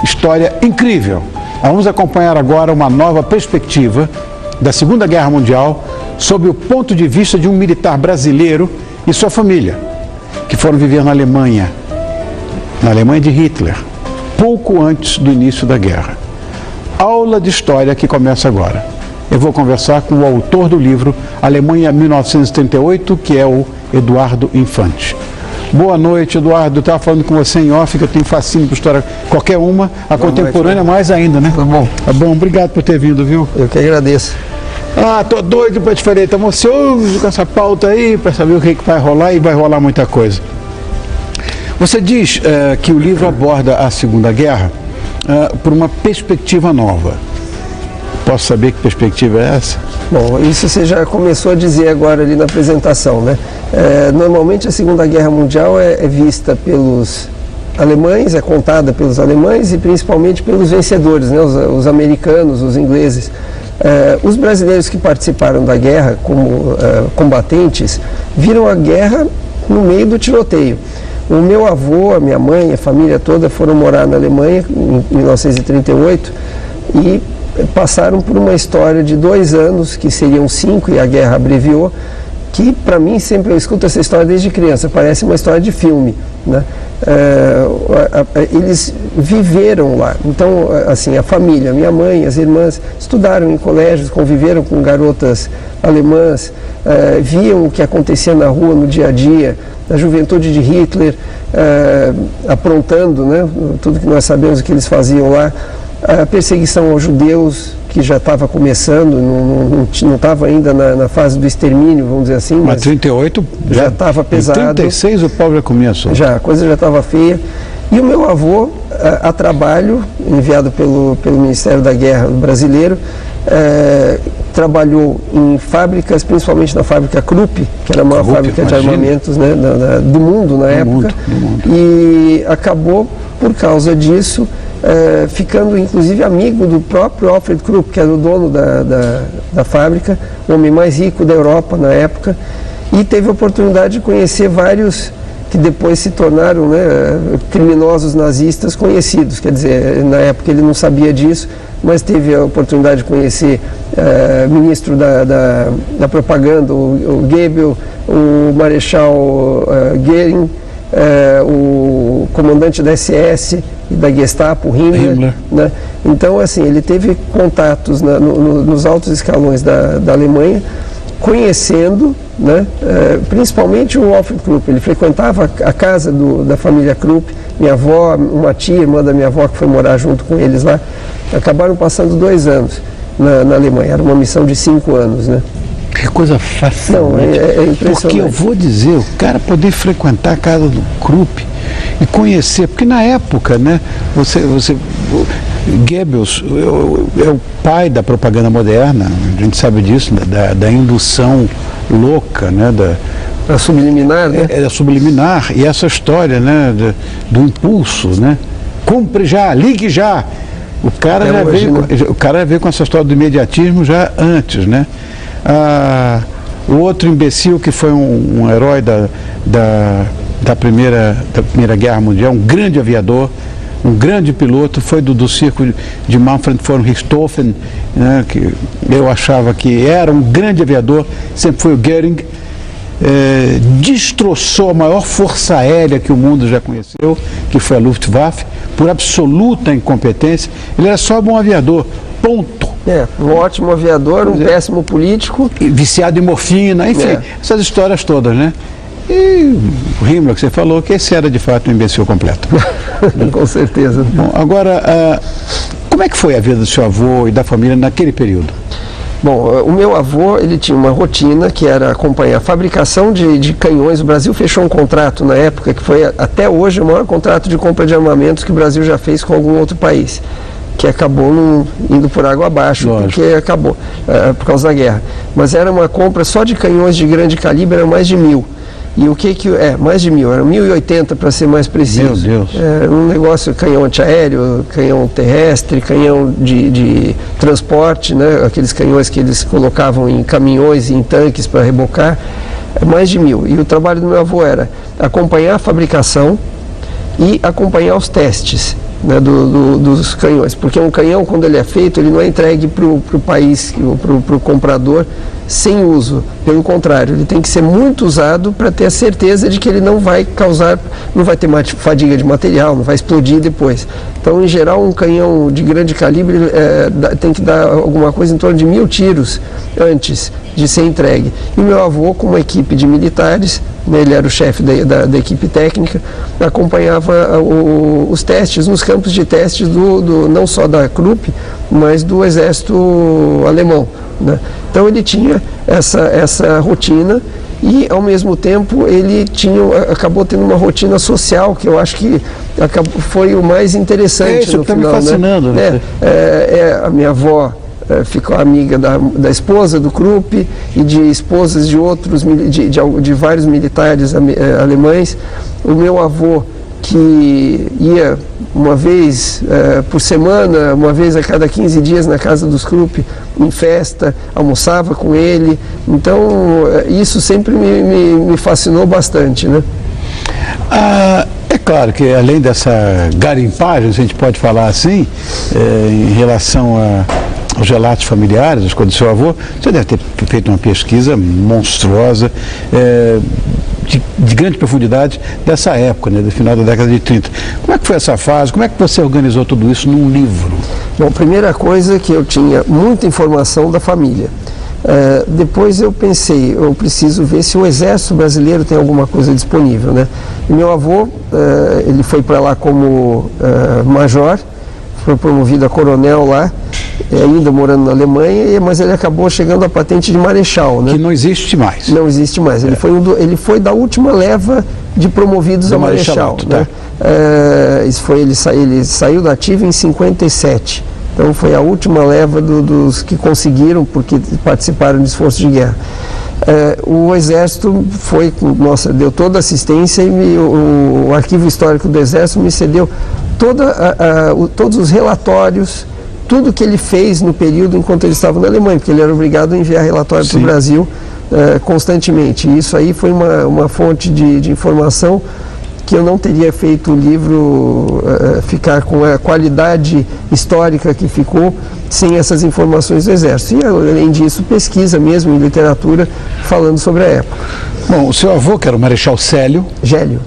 história incrível. Vamos acompanhar agora uma nova perspectiva da Segunda Guerra Mundial sob o ponto de vista de um militar brasileiro e sua família, que foram viver na Alemanha de Hitler, pouco antes do início da guerra. Aula de história que começa agora. Eu vou conversar com o autor do livro Alemanha 1938, que é o Eduardo Infante. Boa noite, Eduardo. Eu estava falando com você em off, que eu tenho fascínio por história, qualquer uma, a contemporânea mais ainda, né? Tá bom. Tá bom, obrigado por ter vindo, viu? Eu que agradeço. Tô doido para te falar, tô ansioso com essa pauta aí, para saber o que vai rolar, e vai rolar muita coisa. Você diz que o livro aborda a Segunda Guerra por uma perspectiva nova. Posso saber que perspectiva é essa? Bom, isso você já começou a dizer agora ali na apresentação, né? Normalmente a Segunda Guerra Mundial é vista pelos alemães, é contada pelos alemães e principalmente pelos vencedores, né? Os americanos, os ingleses. Os brasileiros que participaram da guerra como combatentes viram a guerra no meio do tiroteio. O meu avô, a minha mãe, a família toda foram morar na Alemanha em 1938 e passaram por uma história de 2 anos, que seriam 5 e a guerra abreviou, que para mim, sempre eu escuto essa história desde criança, parece uma história de filme, né? Eles viveram lá, então assim, a família, minha mãe, as irmãs estudaram em colégios, conviveram com garotas alemãs, viam o que acontecia na rua no dia a dia, a juventude de Hitler aprontando, né, tudo que nós sabemos que eles faziam lá, a perseguição aos judeus, que já estava começando, não estava ainda na fase do extermínio, vamos dizer assim. Mas 38 já estava pesado. Em 36 o povo já começou. Já, a coisa já estava feia. E o meu avô, a trabalho, enviado pelo Ministério da Guerra brasileiro, trabalhou em fábricas, principalmente na fábrica Krupp, que era a maior fábrica de armamentos, né, do mundo na época. Do mundo. E acabou, por causa disso, ficando inclusive amigo do próprio Alfred Krupp, que era o dono da fábrica, o homem mais rico da Europa na época, e teve a oportunidade de conhecer vários que depois se tornaram, né, criminosos nazistas conhecidos. Quer dizer, na época ele não sabia disso, mas teve a oportunidade de conhecer ministro da propaganda, o Goebbels, o marechal Goering, o comandante da SS e da Gestapo, Himmler. Né? Então, assim, ele teve contatos nos altos escalões da Alemanha, conhecendo, né, principalmente o Alfred Krupp. Ele frequentava a casa da família Krupp. Minha avó, uma tia, irmã da minha avó, que foi morar junto com eles lá, acabaram passando 2 anos na Alemanha. Era uma missão de 5 anos, né? Que coisa fascinante. Não, é impressionante. Porque eu vou dizer, o cara poder frequentar a casa do Krupp e conhecer, porque na época, né, Goebbels é o pai da propaganda moderna, a gente sabe disso, da indução louca, né, a subliminar, né? É subliminar, e essa história, né, do impulso, né? Compre já, ligue já. O cara já veio com essa história do imediatismo já antes, né? O outro imbecil que foi um herói da primeira Guerra Mundial, um grande aviador, um grande piloto, foi do circo de Manfred von Richthofen, né, que eu achava que era um grande aviador, sempre foi o Goering. Destroçou a maior força aérea que o mundo já conheceu, que foi a Luftwaffe, por absoluta incompetência. Ele era só bom aviador, ponto. Um ótimo aviador, um péssimo político. Viciado em morfina, enfim, essas histórias todas, né? E o Himmler, que você falou, que esse era de fato um imbecil completo. Com certeza. Bom, agora, como é que foi a vida do seu avô e da família naquele período? Bom, o meu avô, ele tinha uma rotina que era acompanhar a fabricação de canhões. O Brasil fechou um contrato na época, que foi até hoje o maior contrato de compra de armamentos que o Brasil já fez com algum outro país, que acabou indo por água abaixo. Lógico. Porque acabou, por causa da guerra. Mas era uma compra só de canhões de grande calibre, era mais de 1000. E o que mais de 1000, eram 1080 para ser mais preciso. Meu Deus. Um negócio, canhão antiaéreo, canhão terrestre, canhão de transporte, né? Aqueles canhões que eles colocavam em caminhões e em tanques para rebocar, mais de 1000. E o trabalho do meu avô era acompanhar a fabricação e acompanhar os testes. né, dos canhões, porque um canhão, quando ele é feito, ele não é entregue para o país, para o comprador, sem uso. Pelo contrário, ele tem que ser muito usado para ter a certeza de que ele não vai causar, não vai ter fadiga de material, não vai explodir depois. Então, em geral, um canhão de grande calibre tem que dar alguma coisa em torno de 1000 tiros antes de ser entregue. E meu avô, com uma equipe de militares, né, ele era o chefe da equipe técnica, acompanhava os testes, nos campos de testes não só da Krupp, mas do exército alemão, né? Então ele tinha essa rotina e, ao mesmo tempo, ele acabou tendo uma rotina social, que eu acho que foi o mais interessante. Isso está me fascinando, né? A minha avó ficou amiga da esposa do Krupp e de esposas de outros, de vários militares alemães. O meu avô, que ia uma vez por semana, uma vez a cada 15 dias na casa dos Krupp, em festa, almoçava com ele. Então, isso sempre me fascinou bastante, né? É claro que, além dessa garimpagem, se a gente pode falar assim, em relação aos relatos familiares, as coisas do seu avô, você deve ter feito uma pesquisa monstruosa, de grande profundidade dessa época, né, do final da década de 30. Como é que foi essa fase? Como é que você organizou tudo isso num livro? Bom, primeira coisa é que eu tinha muita informação da família. Depois eu pensei, eu preciso ver se o Exército Brasileiro tem alguma coisa disponível, né? E meu avô, ele foi para lá como major, foi promovido a coronel lá, ainda morando na Alemanha, mas ele acabou chegando à patente de marechal, né? Que não existe mais. Não existe mais. Ele foi da última leva de promovidos a marechal, né? Ele saiu da ativa em 57. Então foi a última leva dos que conseguiram, porque participaram de esforço de guerra. O Exército deu toda a assistência e o Arquivo Histórico do Exército me cedeu todos os relatórios, tudo que ele fez no período enquanto ele estava na Alemanha, porque ele era obrigado a enviar relatório para o Brasil constantemente. E isso aí foi uma fonte de informação que eu não teria feito o livro ficar com a qualidade histórica que ficou sem essas informações do Exército. E, além disso, pesquisa mesmo em literatura falando sobre a época. Bom, o seu avô, que era o Marechal Célio... Gélio.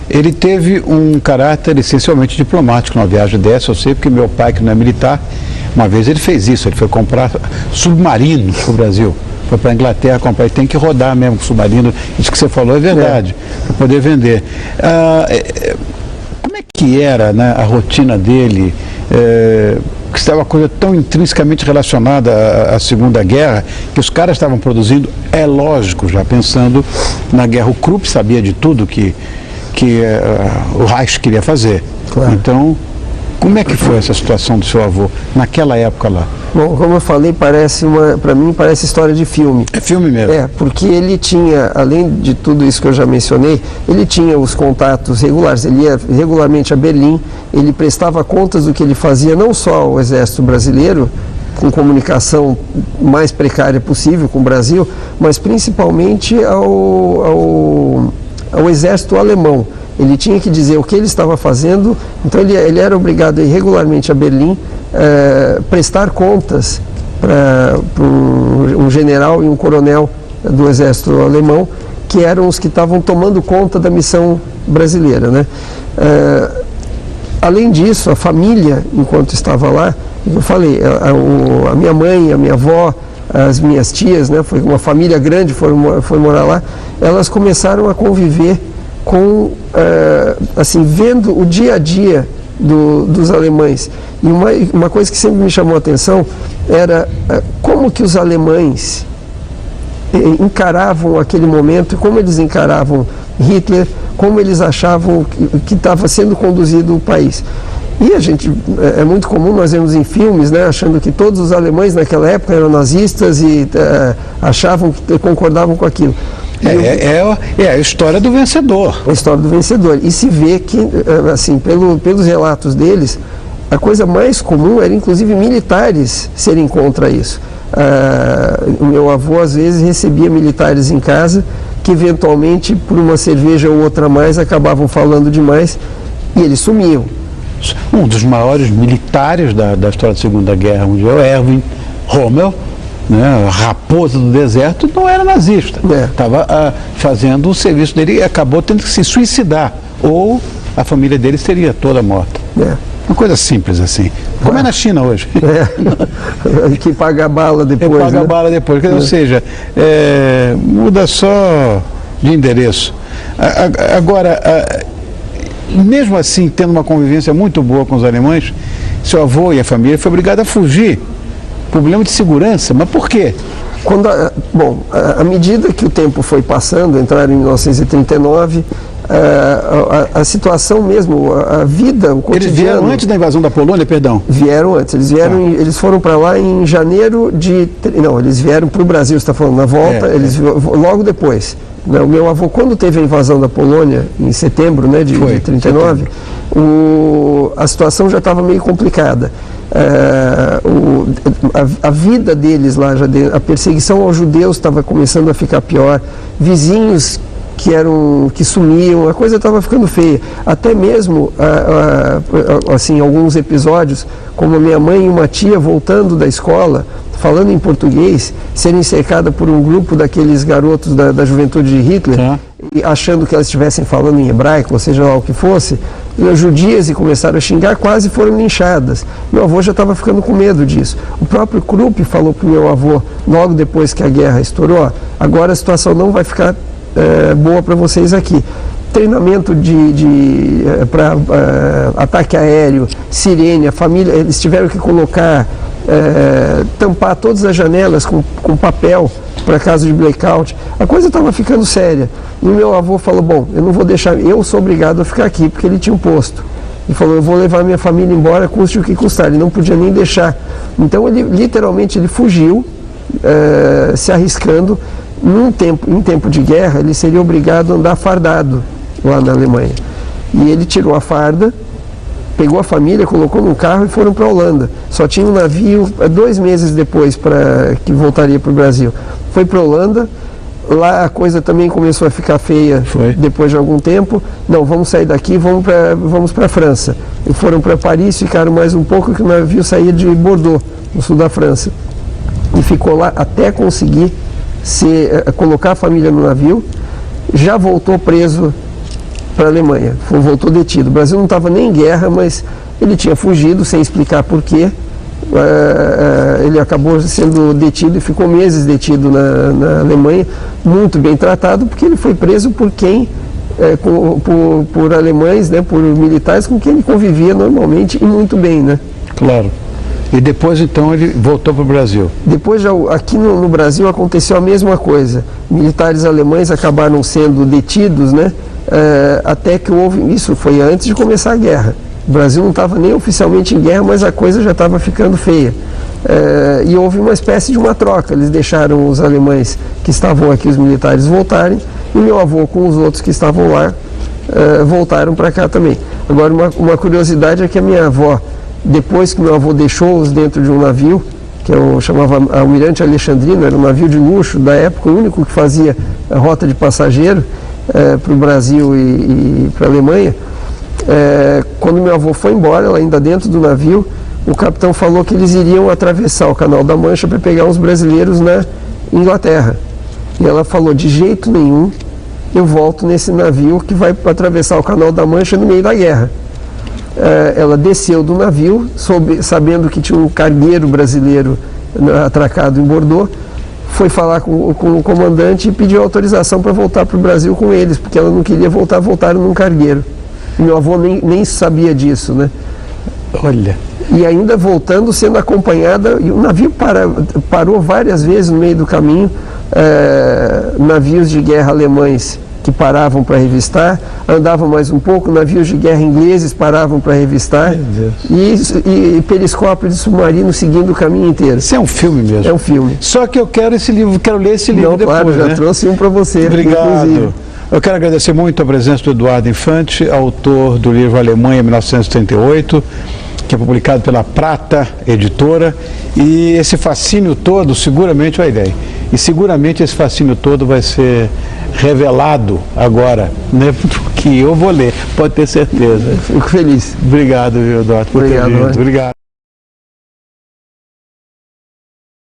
Ele teve um caráter essencialmente diplomático numa viagem dessa. Eu sei porque meu pai, que não é militar, uma vez ele fez isso. Ele foi comprar submarinos para o Brasil. Foi para a Inglaterra comprar, e tem que rodar mesmo com o submarino. Isso que você falou é verdade, para poder vender. Como é que era, né, a rotina dele, que estava uma coisa tão intrinsecamente relacionada à Segunda Guerra, que os caras estavam produzindo, é lógico, já pensando na guerra. O Krupp sabia de tudo que o Reich queria fazer. Claro. Então, como é que foi essa situação do seu avô naquela época lá? Bom, como eu falei, para mim parece história de filme. É filme mesmo? Porque ele tinha, além de tudo isso que eu já mencionei, ele tinha os contatos regulares, ele ia regularmente a Berlim, ele prestava contas do que ele fazia não só ao Exército Brasileiro, com comunicação mais precária possível com o Brasil, mas principalmente ao Exército Alemão. Ele tinha que dizer o que ele estava fazendo, então ele era obrigado a ir regularmente a Berlim, prestar contas para um general e um coronel do Exército Alemão, que eram os que estavam tomando conta da missão brasileira, né? Além disso, a família, enquanto estava lá, eu falei, a minha mãe, a minha avó, as minhas tias, né, foi uma família grande, foi morar lá, elas começaram a conviver com, assim, vendo o dia a dia dos alemães. E uma coisa que sempre me chamou a atenção era como que os alemães encaravam aquele momento, como eles encaravam Hitler, como eles achavam que estava sendo conduzido o país. E é muito comum nós vemos em filmes, né, achando que todos os alemães naquela época eram nazistas e achavam que concordavam com aquilo. É a história do vencedor. A história do vencedor. E se vê que, assim, pelos relatos deles, a coisa mais comum era, inclusive, militares serem contra isso. O meu avô, às vezes, recebia militares em casa que, eventualmente, por uma cerveja ou outra a mais, acabavam falando demais E eles sumiam. Um dos maiores militares da história da Segunda Guerra Mundial, Erwin Rommel, né, a raposa do deserto, não era nazista. Estava fazendo o serviço dele e acabou tendo que se suicidar. Ou a família dele seria toda morta. Uma coisa simples assim. Como é na China hoje. Que paga a bala depois. Paga a bala depois. Ou seja, muda só de endereço. Agora, mesmo assim, tendo uma convivência muito boa com os alemães, seu avô e a família foi obrigado a fugir. Problema de segurança, mas por quê? À medida que o tempo foi passando, entraram em 1939, a situação mesmo, a vida, o cotidiano... Eles vieram antes da invasão da Polônia, perdão? Vieram antes, eles foram para lá em janeiro de... Não, eles vieram para o Brasil, você está falando, na volta, logo depois. O meu avô, quando teve a invasão da Polônia, em setembro, né, de 1939, a situação já estava meio complicada. A vida deles lá, a perseguição aos judeus estava começando a ficar pior, vizinhos que sumiam, a coisa estava ficando feia. Até mesmo, assim, alguns episódios, como a minha mãe e uma tia voltando da escola, falando em português, serem cercadas por um grupo daqueles garotos da juventude de Hitler, e achando que elas estivessem falando em hebraico, ou seja lá o que fosse, judias, e começaram a xingar, quase foram linchadas. Meu avô já estava ficando com medo disso. O próprio Krupp falou para o meu avô, logo depois que a guerra estourou, agora a situação não vai ficar boa para vocês aqui. Treinamento para ataque aéreo, sirene, a família, eles tiveram que colocar, tampar todas as janelas com papel para caso de blackout. A coisa estava ficando séria. E o meu avô falou, bom, eu não vou deixar, eu sou obrigado a ficar aqui, porque ele tinha um posto. Ele falou, eu vou levar minha família embora, custe o que custar. Ele não podia nem deixar. Então, literalmente, ele fugiu, se arriscando. Em tempo de guerra, ele seria obrigado a andar fardado lá na Alemanha. E ele tirou a farda, pegou a família, colocou num carro e foram para a Holanda. Só tinha um navio 2 meses depois que voltaria para o Brasil. Foi para a Holanda, lá a coisa também começou a ficar feia. Depois de algum tempo. Não, vamos sair daqui, vamos para a França. E foram para Paris, ficaram mais um pouco, que o navio saía de Bordeaux, no sul da França. E ficou lá até conseguir colocar a família no navio. Já voltou preso para a Alemanha, voltou detido. O Brasil não estava nem em guerra, mas ele tinha fugido sem explicar por quê. Ele acabou sendo detido e ficou meses detido na Alemanha, muito bem tratado, porque ele foi preso por por alemães, né, por militares com quem ele convivia normalmente e muito bem, né? Claro. E depois, então, ele voltou para o Brasil? Depois, aqui no Brasil, aconteceu a mesma coisa. Militares alemães acabaram sendo detidos, né? Até que isso foi antes de começar a guerra. O Brasil não estava nem oficialmente em guerra, mas a coisa já estava ficando feia. E houve uma espécie de uma troca. Eles deixaram os alemães que estavam aqui, os militares, voltarem, e meu avô com os outros que estavam lá voltaram para cá também. Agora, uma curiosidade é que a minha avó, depois que meu avô deixou-os dentro de um navio, que eu chamava Almirante Alexandrino, era um navio de luxo da época, o único que fazia a rota de passageiro para o Brasil e para a Alemanha. Quando meu avô foi embora, ainda dentro do navio, o capitão falou que eles iriam atravessar o Canal da Mancha para pegar os brasileiros na Inglaterra. E ela falou, de jeito nenhum, eu volto nesse navio que vai atravessar o Canal da Mancha no meio da guerra. Ela desceu do navio, sabendo que tinha um cargueiro brasileiro atracado em Bordeaux, foi falar com o comandante e pediu autorização para voltar para o Brasil com eles, porque ela não queria voltaram num cargueiro. E meu avô nem sabia disso, né? Olha. E ainda voltando, sendo acompanhada, e o navio parou várias vezes no meio do caminho, navios de guerra alemães que paravam para revistar, andavam mais um pouco, navios de guerra ingleses paravam para revistar, e periscópio de submarino seguindo o caminho inteiro. Isso é um filme mesmo? É um filme. Só que eu quero esse livro, quero ler esse livro depois. Claro, já trouxe um para você. Obrigado. Inclusive. Eu quero agradecer muito a presença do Eduardo Infante, autor do livro Alemanha 1938, que é publicado pela Prata Editora, e esse fascínio todo seguramente vai ver. e seguramente esse fascínio todo vai ser revelado agora, né? Que eu vou ler, pode ter certeza. Fico feliz. Obrigado, viu, Eduardo, por ter Obrigado, vindo. né? Obrigado.